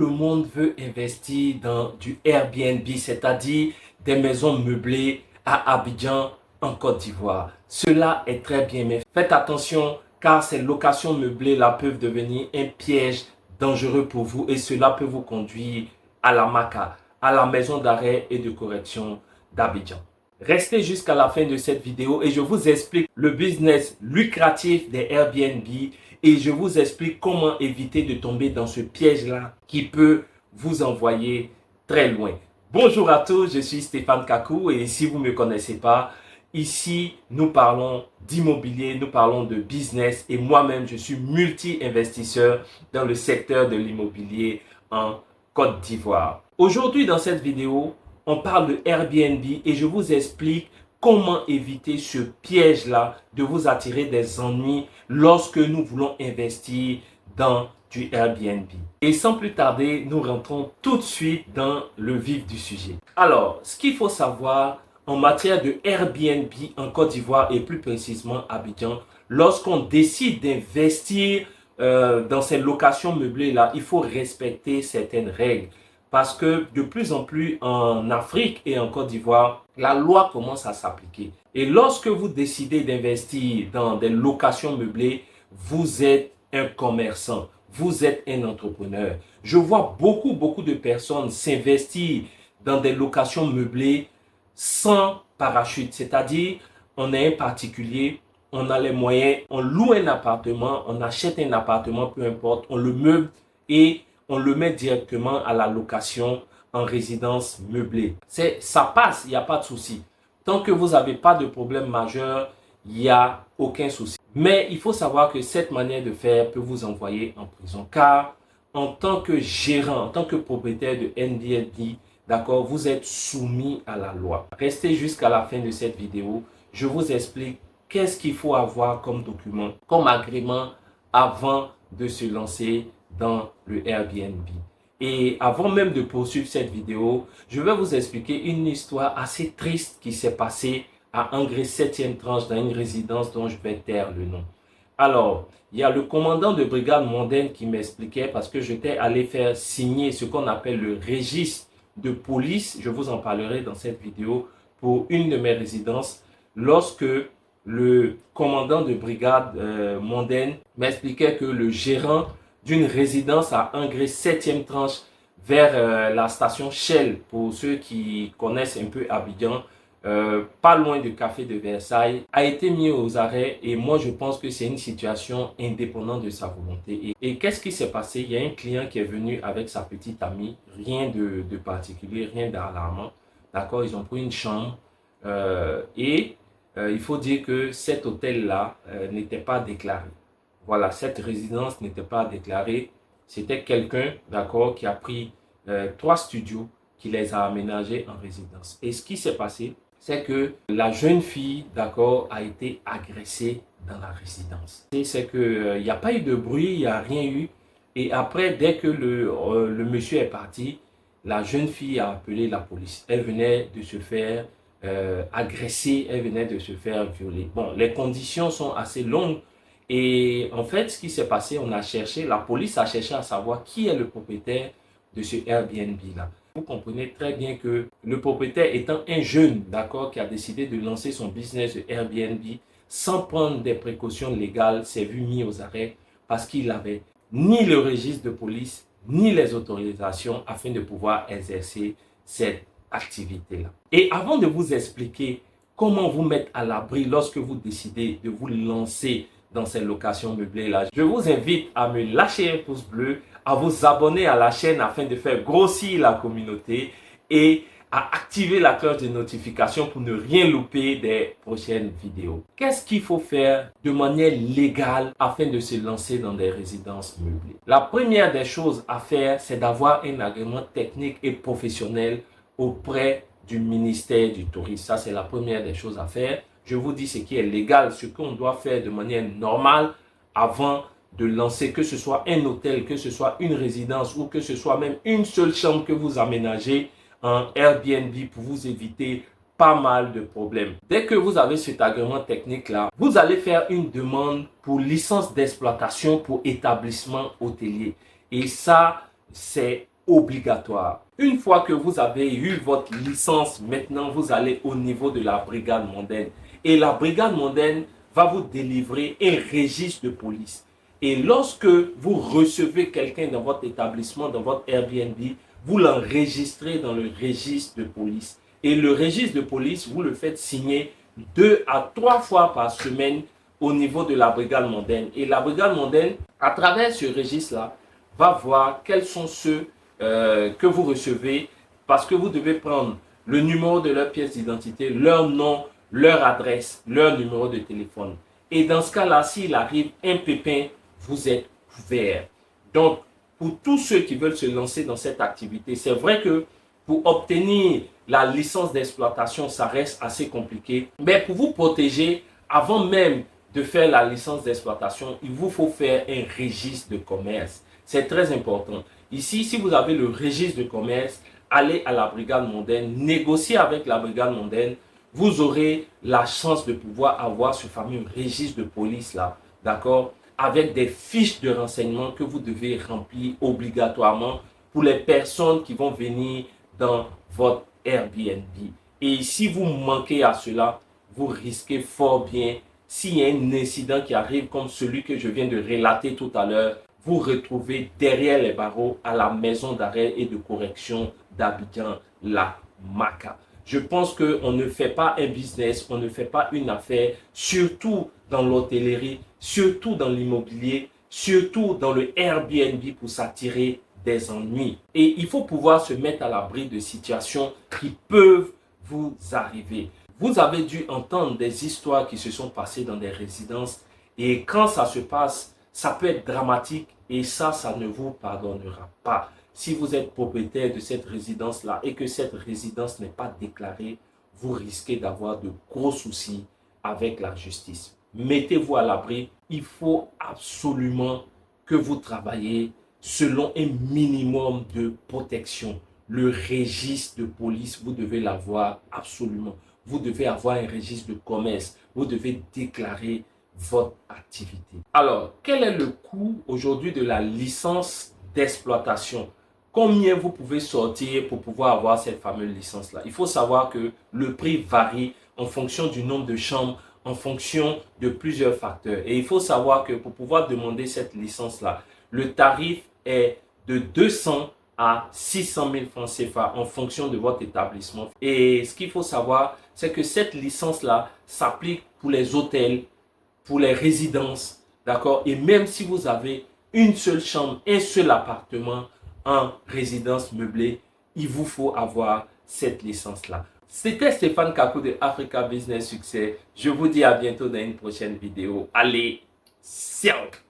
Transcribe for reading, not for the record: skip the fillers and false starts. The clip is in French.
le monde veut investir dans du Airbnb, c'est-à-dire des maisons meublées à Abidjan, en Côte d'Ivoire. Cela est très bien, mais faites attention car ces locations meublées-là peuvent devenir un piège dangereux pour vous et cela peut vous conduire à la MACA, à la maison d'arrêt et de correction d'Abidjan. Restez jusqu'à la fin de cette vidéo et je vous explique le business lucratif des Airbnb et je vous explique comment éviter de tomber dans ce piège-là qui peut vous envoyer très loin. Bonjour à tous, je suis Stéphane Kakou et si vous ne me connaissez pas, ici nous parlons d'immobilier, nous parlons de business et moi-même je suis multi-investisseur dans le secteur de l'immobilier en Côte d'Ivoire. Aujourd'hui dans cette vidéo, on parle de Airbnb et je vous explique comment éviter ce piège-là de vous attirer des ennuis lorsque nous voulons investir dans du Airbnb. Et sans plus tarder, nous rentrons tout de suite dans le vif du sujet. Alors, ce qu'il faut savoir en matière de Airbnb en Côte d'Ivoire et plus précisément à Abidjan, lorsqu'on décide d'investir dans ces locations meublées-là, il faut respecter certaines règles. Parce que de plus en plus en Afrique et en Côte d'Ivoire, la loi commence à s'appliquer. Et lorsque vous décidez d'investir dans des locations meublées, vous êtes un commerçant, vous êtes un entrepreneur. Je vois beaucoup de personnes s'investir dans des locations meublées sans parachute. C'est-à-dire, on est un particulier, on a les moyens, on loue un appartement, on achète un appartement, peu importe, on le meuble et on le met directement à la location en résidence meublée. Ça passe, il n'y a pas de souci. Tant que vous n'avez pas de problème majeur, il n'y a aucun souci. Mais il faut savoir que cette manière de faire peut vous envoyer en prison. Car en tant que gérant, en tant que propriétaire de Airbnb, d'accord, vous êtes soumis à la loi. Restez jusqu'à la fin de cette vidéo. Je vous explique qu'est-ce qu'il faut avoir comme document, comme agrément avant de se lancer dans le Airbnb. Et avant même de poursuivre cette vidéo, je vais vous expliquer une histoire assez triste qui s'est passée à Angré 7e tranche dans une résidence dont je vais taire le nom. Alors, il y a le commandant de brigade mondaine qui m'expliquait parce que j'étais allé faire signer ce qu'on appelle le registre de police. Je vous en parlerai dans cette vidéo pour une de mes résidences lorsque le commandant de brigade mondaine m'expliquait que le gérant d'une résidence à Angré 7e tranche vers la station Shell, pour ceux qui connaissent un peu Abidjan, pas loin du café de Versailles, a été mis aux arrêts et moi je pense que c'est une situation indépendante de sa volonté. Et qu'est-ce qui s'est passé? Il y a un client qui est venu avec sa petite amie, rien de particulier, rien d'alarmant, d'accord? Ils ont pris une chambre il faut dire que cet hôtel-là n'était pas déclaré. Voilà, cette résidence n'était pas déclarée. C'était quelqu'un, d'accord, qui a pris 3 studios, qui les a aménagés en résidence. Et ce qui s'est passé, c'est que la jeune fille, d'accord, a été agressée dans la résidence. C'est qu'il n'y a pas eu de bruit, il n'y a rien eu. Et après, dès que le monsieur est parti, la jeune fille a appelé la police. Elle venait de se faire agresser, elle venait de se faire violer. Bon, les conditions sont assez longues. Et en fait, ce qui s'est passé, la police a cherché à savoir qui est le propriétaire de ce Airbnb-là. Vous comprenez très bien que le propriétaire étant un jeune, d'accord, qui a décidé de lancer son business de Airbnb sans prendre des précautions légales, s'est vu mis aux arrêts parce qu'il n'avait ni le registre de police, ni les autorisations afin de pouvoir exercer cette activité-là. Et avant de vous expliquer comment vous mettre à l'abri lorsque vous décidez de vous lancer dans ces locations meublées-là, je vous invite à me lâcher un pouce bleu, à vous abonner à la chaîne afin de faire grossir la communauté et à activer la cloche de notification pour ne rien louper des prochaines vidéos. Qu'est-ce qu'il faut faire de manière légale afin de se lancer dans des résidences meublées? La première des choses à faire, c'est d'avoir un agrément technique et professionnel auprès du ministère du Tourisme. Ça, c'est la première des choses à faire. Je vous dis ce qui est légal, ce qu'on doit faire de manière normale avant de lancer, que ce soit un hôtel, que ce soit une résidence ou que ce soit même une seule chambre que vous aménagez en Airbnb pour vous éviter pas mal de problèmes. Dès que vous avez cet agrément technique-là, vous allez faire une demande pour licence d'exploitation pour établissement hôtelier. Et ça, c'est obligatoire. Une fois que vous avez eu votre licence, maintenant vous allez au niveau de la brigade mondaine. Et la brigade mondaine va vous délivrer un registre de police. Et lorsque vous recevez quelqu'un dans votre établissement, dans votre Airbnb, vous l'enregistrez dans le registre de police. Et le registre de police, vous le faites signer 2 à 3 fois par semaine au niveau de la brigade mondaine. Et la brigade mondaine, à travers ce registre-là, va voir quels sont ceux que vous recevez, parce que vous devez prendre le numéro de leur pièce d'identité, leur nom, leur adresse, leur numéro de téléphone. Et dans ce cas-là, s'il arrive un pépin, vous êtes couvert. Donc, pour tous ceux qui veulent se lancer dans cette activité, c'est vrai que pour obtenir la licence d'exploitation, ça reste assez compliqué. Mais pour vous protéger, avant même de faire la licence d'exploitation, il vous faut faire un registre de commerce. C'est très important. Ici, si vous avez le registre de commerce, allez à la brigade mondaine, négociez avec la brigade mondaine, vous aurez la chance de pouvoir avoir ce fameux registre de police là, d'accord, avec des fiches de renseignement que vous devez remplir obligatoirement pour les personnes qui vont venir dans votre Airbnb. Et si vous manquez à cela, vous risquez fort bien, s'il y a un incident qui arrive comme celui que je viens de relater tout à l'heure, vous retrouvez derrière les barreaux à la maison d'arrêt et de correction d'Abidjan, la MACA. Je pense qu'on ne fait pas un business, on ne fait pas une affaire, surtout dans l'hôtellerie, surtout dans l'immobilier, surtout dans le Airbnb pour s'attirer des ennuis. Et il faut pouvoir se mettre à l'abri de situations qui peuvent vous arriver. Vous avez dû entendre des histoires qui se sont passées dans des résidences et quand ça se passe, ça peut être dramatique et ça ne vous pardonnera pas. Si vous êtes propriétaire de cette résidence-là et que cette résidence n'est pas déclarée, vous risquez d'avoir de gros soucis avec la justice. Mettez-vous à l'abri. Il faut absolument que vous travaillez selon un minimum de protection. Le registre de police, vous devez l'avoir absolument. Vous devez avoir un registre de commerce. Vous devez déclarer votre activité. Alors, quel est le coût aujourd'hui de la licence d'exploitation? Combien vous pouvez sortir pour pouvoir avoir cette fameuse licence-là? Il faut savoir que le prix varie en fonction du nombre de chambres, en fonction de plusieurs facteurs. Et il faut savoir que pour pouvoir demander cette licence-là, le tarif est de 200 à 600 000 francs CFA en fonction de votre établissement. Et ce qu'il faut savoir, c'est que cette licence-là s'applique pour les hôtels, pour les résidences, d'accord? Et même si vous avez une seule chambre, un seul appartement en résidence meublée, il vous faut avoir cette licence-là. C'était Stéphane Kakou de Africa Business Success. Je vous dis à bientôt dans une prochaine vidéo. Allez, ciao!